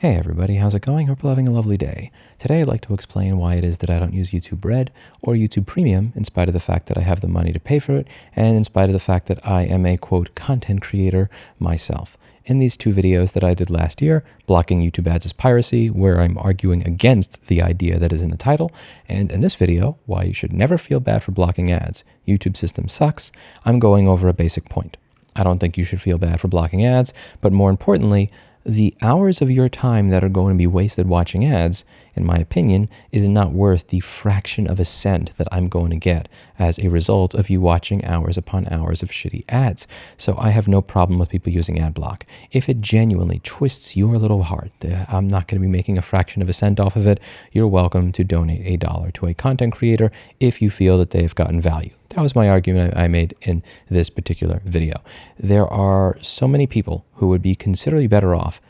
Hey everybody, how's it going? Hope you're having a lovely day. Today I'd like to explain why it is that I don't use YouTube Red or YouTube Premium in spite of the fact that I have the money to pay for it and in spite of the fact that I am a, quote, content creator myself. In these two videos that I did last year, blocking YouTube ads is piracy, where I'm arguing against the idea that is in the title, and in this video, why you should never feel bad for blocking ads. YouTube system sucks. I'm going over a basic point. I don't think you should feel bad for blocking ads, but more importantly, the hours of your time that are going to be wasted watching ads, in my opinion, is not worth the fraction of a cent that I'm going to get as a result of you watching hours upon hours of shitty ads. So I have no problem with people using ad block. If it genuinely twists your little heart, I'm not going to be making a fraction of a cent off of it. You're welcome to donate $1 to a content creator if you feel that they've gotten value. That was my argument I made in this particular video. There are so many people who would be considerably better off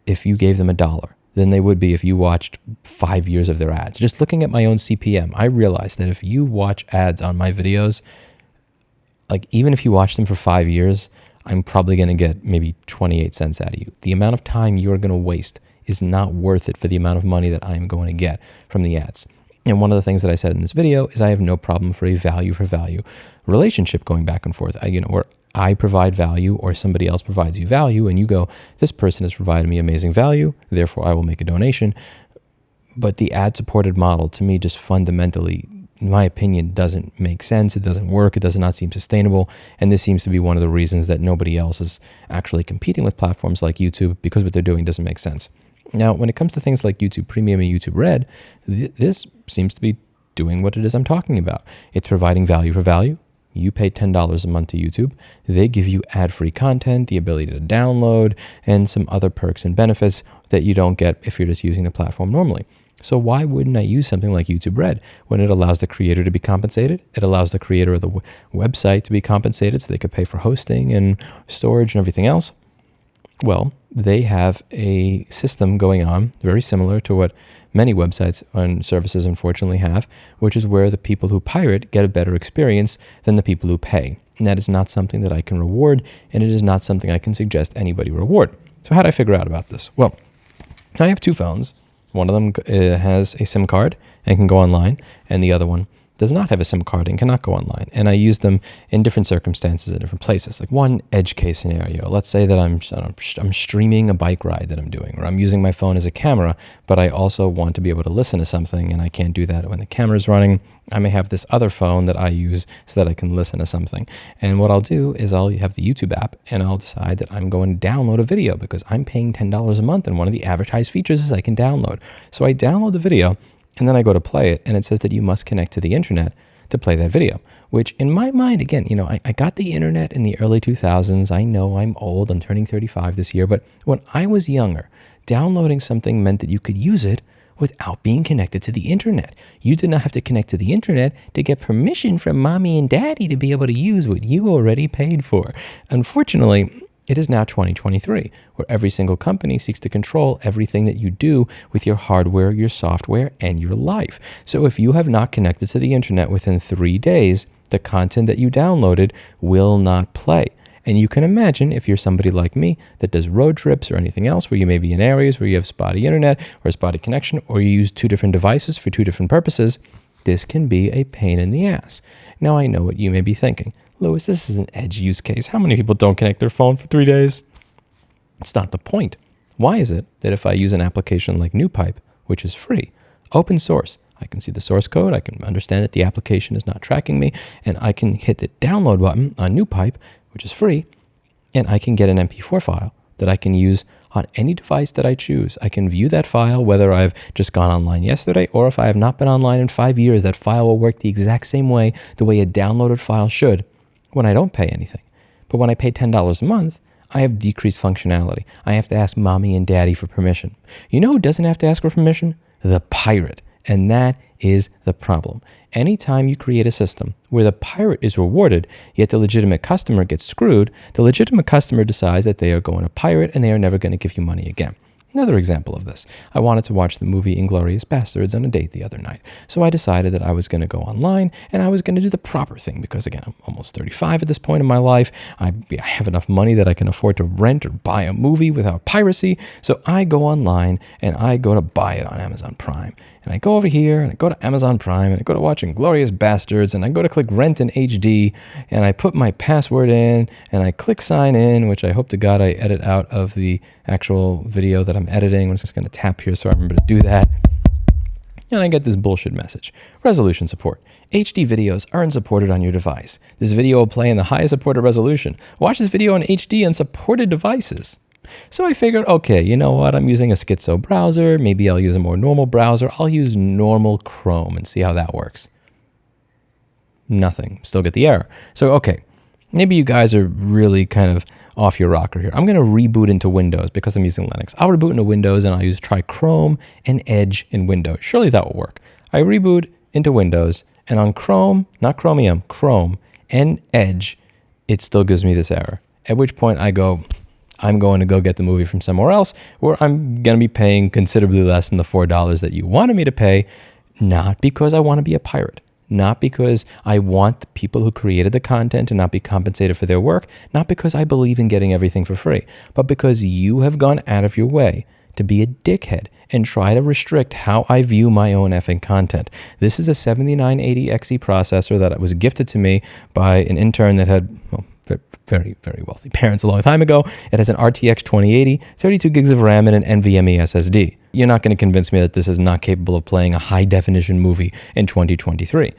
if you gave them $1 than they would be if you watched 5 years of their ads. Just looking at my own CPM, I realized that if you watch ads on my videos, like even if you watch them for 5 years, I'm probably going to get maybe 28 cents out of you. The amount of time you're going to waste is not worth it for the amount of money that I'm going to get from the ads. And one of the things that I said in this video is I have no problem for a value for value relationship going back and forth. Where I provide value or somebody else provides you value and you go, this person has provided me amazing value, therefore I will make a donation. But the ad-supported model to me just fundamentally, in my opinion, doesn't make sense. It doesn't work. It does not seem sustainable. And this seems to be one of the reasons that nobody else is actually competing with platforms like YouTube because what they're doing doesn't make sense. Now, when it comes to things like YouTube Premium and YouTube Red, this seems to be doing what it is I'm talking about. It's providing value for value. You pay $10 a month to YouTube. They give you ad-free content, the ability to download, and some other perks and benefits that you don't get if you're just using the platform normally. So why wouldn't I use something like YouTube Red when it allows the creator to be compensated? It allows the creator of the website to be compensated so they could pay for hosting and storage and everything else. Well, they have a system going on very similar to what many websites and services unfortunately have, which is where the people who pirate get a better experience than the people who pay. And that is not something that I can reward, and it is not something I can suggest anybody reward. So how did I figure out about this? Well, I have two phones. One of them has a SIM card and can go online, and the other one does not have a SIM card and cannot go online. And I use them in different circumstances at different places. Like one edge case scenario. Let's say that I'm streaming a bike ride that I'm doing, or I'm using my phone as a camera, but I also want to be able to listen to something and I can't do that when the camera's running. I may have this other phone that I use so that I can listen to something. And what I'll do is I'll have the YouTube app and I'll decide that I'm going to download a video because I'm paying $10 a month and one of the advertised features is I can download. So I download the video and then I go to play it, and it says that you must connect to the internet to play that video, which in my mind, again, I got the internet in the early 2000s. I know I'm old. I'm turning 35 this year. But when I was younger, downloading something meant that you could use it without being connected to the internet. You did not have to connect to the internet to get permission from mommy and daddy to be able to use what you already paid for. Unfortunately, it is now 2023, where every single company seeks to control everything that you do with your hardware, your software, and your life. So if you have not connected to the internet within 3 days, the content that you downloaded will not play. And you can imagine if you're somebody like me that does road trips or anything else where you may be in areas where you have spotty internet or a spotty connection, or you use two different devices for two different purposes, this can be a pain in the ass. Now I know what you may be thinking. Louis, this is an edge use case. How many people don't connect their phone for 3 days? It's not the point. Why is it that if I use an application like NewPipe, which is free, open source, I can see the source code, I can understand that the application is not tracking me, and I can hit the download button on NewPipe, which is free, and I can get an MP4 file that I can use on any device that I choose. I can view that file, whether I've just gone online yesterday or if I have not been online in 5 years, that file will work the exact same way, the way a downloaded file should, when I don't pay anything. But when I pay $10 a month, I have decreased functionality. I have to ask mommy and daddy for permission. You know who doesn't have to ask for permission? The pirate. And that is the problem. Anytime you create a system where the pirate is rewarded, yet the legitimate customer gets screwed, the legitimate customer decides that they are going to pirate and they are never going to give you money again. Another example of this. I wanted to watch the movie Inglourious Basterds on a date the other night. So I decided that I was going to go online and I was going to do the proper thing because, again, I'm almost 35 at this point in my life. I have enough money that I can afford to rent or buy a movie without piracy. So I go online and I go to buy it on Amazon Prime. And I go over here and I go to Amazon Prime and I go to watch Inglourious Basterds and I go to click rent in HD and I put my password in and I click sign in, which I hope to God I edit out of the actual video that I'm editing. I'm just going to tap here so I remember to do that. And I get this bullshit message. Resolution support. HD videos aren't supported on your device. This video will play in the highest supported resolution. Watch this video in HD on supported devices. So I figured, okay, you know what? I'm using a schizo browser. Maybe I'll use a more normal browser. I'll use normal Chrome and see how that works. Nothing. Still get the error. So, okay, maybe you guys are really kind of off your rocker here. I'm going to reboot into Windows because I'm using Linux. I'll reboot into Windows and I'll try Chrome and Edge in Windows. Surely that will work. I reboot into Windows and on Chrome, not Chromium, Chrome and Edge, it still gives me this error. At which point I go, I'm going to go get the movie from somewhere else where I'm going to be paying considerably less than the $4 that you wanted me to pay, not because I want to be a pirate, not because I want the people who created the content to not be compensated for their work, not because I believe in getting everything for free, but because you have gone out of your way to be a dickhead and try to restrict how I view my own effing content. This is a 7980XE processor that was gifted to me by an intern that had, well, very, very wealthy parents a long time ago. It has an RTX 2080, 32 gigs of RAM, and an NVMe SSD. You're not going to convince me that this is not capable of playing a high-definition movie in 2023.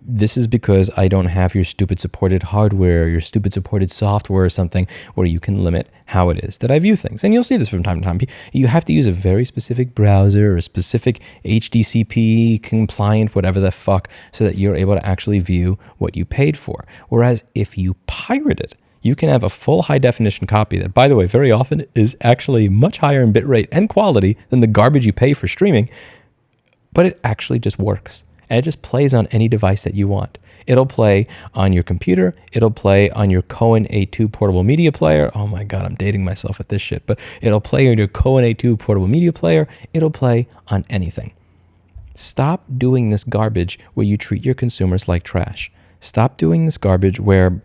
This is because I don't have your stupid supported hardware, your stupid supported software or something where you can limit how it is that I view things. And you'll see this from time to time. You have to use a very specific browser or a specific HDCP compliant, whatever the fuck, so that you're able to actually view what you paid for. Whereas if you pirate it, you can have a full high definition copy that, by the way, very often is actually much higher in bitrate and quality than the garbage you pay for streaming, but it actually just works. And it just plays on any device that you want. It'll play on your computer. It'll play on your Cohen A2 portable media player. Oh my God, I'm dating myself with this shit. But it'll play on your Cohen A2 portable media player. It'll play on anything. Stop doing this garbage where you treat your consumers like trash. Stop doing this garbage where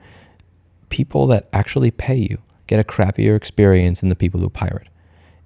people that actually pay you get a crappier experience than the people who pirate.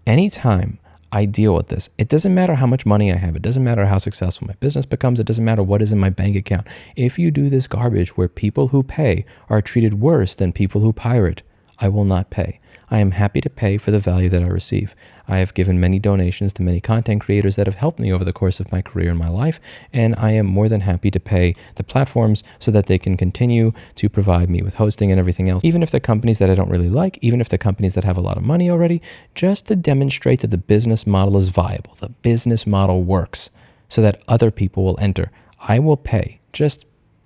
Anytime I deal with this, it doesn't matter how much money I have. It doesn't matter how successful my business becomes. It doesn't matter what is in my bank account. If you do this garbage where people who pay are treated worse than people who pirate, I will not pay. I am happy to pay for the value that I receive. I have given many donations to many content creators that have helped me over the course of my career and my life, and I am more than happy to pay the platforms so that they can continue to provide me with hosting and everything else, even if they're companies that I don't really like, even if they're companies that have a lot of money already, just to demonstrate that the business model is viable, the business model works, so that other people will enter. I will pay just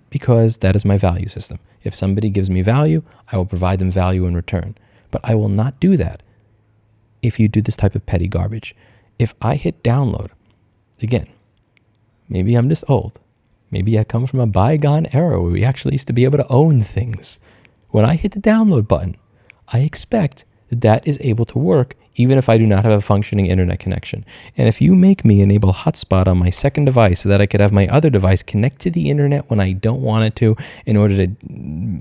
because that is my value system. If somebody gives me value, I will provide them value in return. But I will not do that if you do this type of petty garbage. If I hit download, again, maybe I'm just old. Maybe I come from a bygone era where we actually used to be able to own things. When I hit the download button, I expect that that is able to work even if I do not have a functioning internet connection. And if you make me enable hotspot on my second device so that I could have my other device connect to the internet when I don't want it to, in order to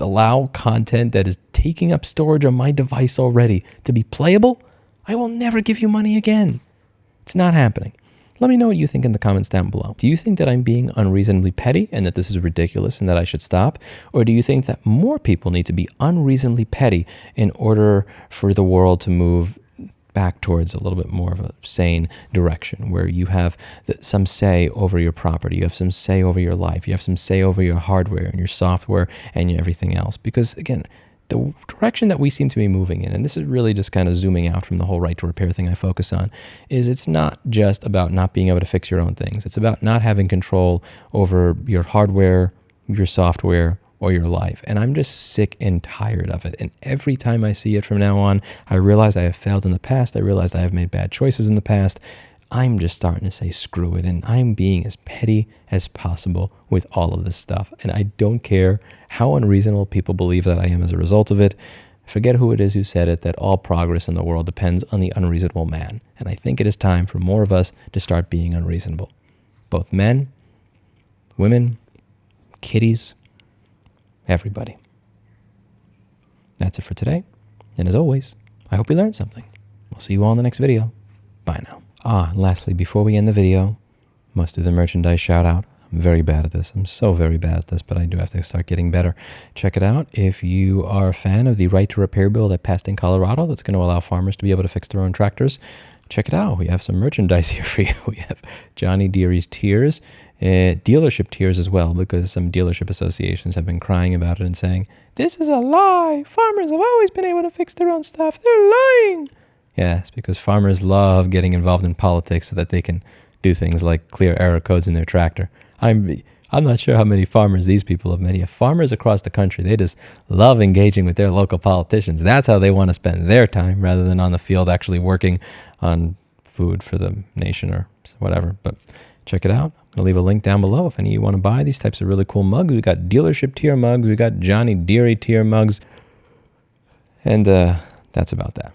allow content that is taking up storage on my device already to be playable, I will never give you money again. It's not happening. Let me know what you think in the comments down below. Do you think that I'm being unreasonably petty and that this is ridiculous and that I should stop? Or do you think that more people need to be unreasonably petty in order for the world to move back towards a little bit more of a sane direction where you have some say over your property, you have some say over your life, you have some say over your hardware and your software and everything else? Because again, the direction that we seem to be moving in, and this is really just kind of zooming out from the whole right to repair thing I focus on, is it's not just about not being able to fix your own things. It's about not having control over your hardware, your software, or your life. And I'm just sick and tired of it. And every time I see it from now on, I realize I have failed in the past. I realize I have made bad choices in the past. I'm just starting to say screw it, and I'm being as petty as possible with all of this stuff. And I don't care how unreasonable people believe that I am as a result of it. I forget who it is who said it, that all progress in the world depends on the unreasonable man. And I think it is time for more of us to start being unreasonable. Both men, women, kitties, everybody. That's it for today. And as always, I hope you learned something. We'll see you all in the next video. Bye now. And lastly, before we end the video, must do the merchandise shout out. I'm very bad at this. I'm so very bad at this, but I do have to start getting better. Check it out. If you are a fan of the right to repair bill that passed in Colorado that's going to allow farmers to be able to fix their own tractors, check it out. We have some merchandise here for you. We have Johnny Deere's tiers, dealership tiers as well, because some dealership associations have been crying about it and saying, this is a lie. Farmers have always been able to fix their own stuff. They're lying. Yes, because farmers love getting involved in politics so that they can do things like clear error codes in their tractor. I'm not sure how many farmers these people have met. Farmers across the country, they just love engaging with their local politicians. That's how they want to spend their time rather than on the field actually working on food for the nation or whatever. But check it out. I'll leave a link down below if any of you want to buy these types of really cool mugs. We got dealership tier mugs. We got Johnny Deere tier mugs. And that's about that.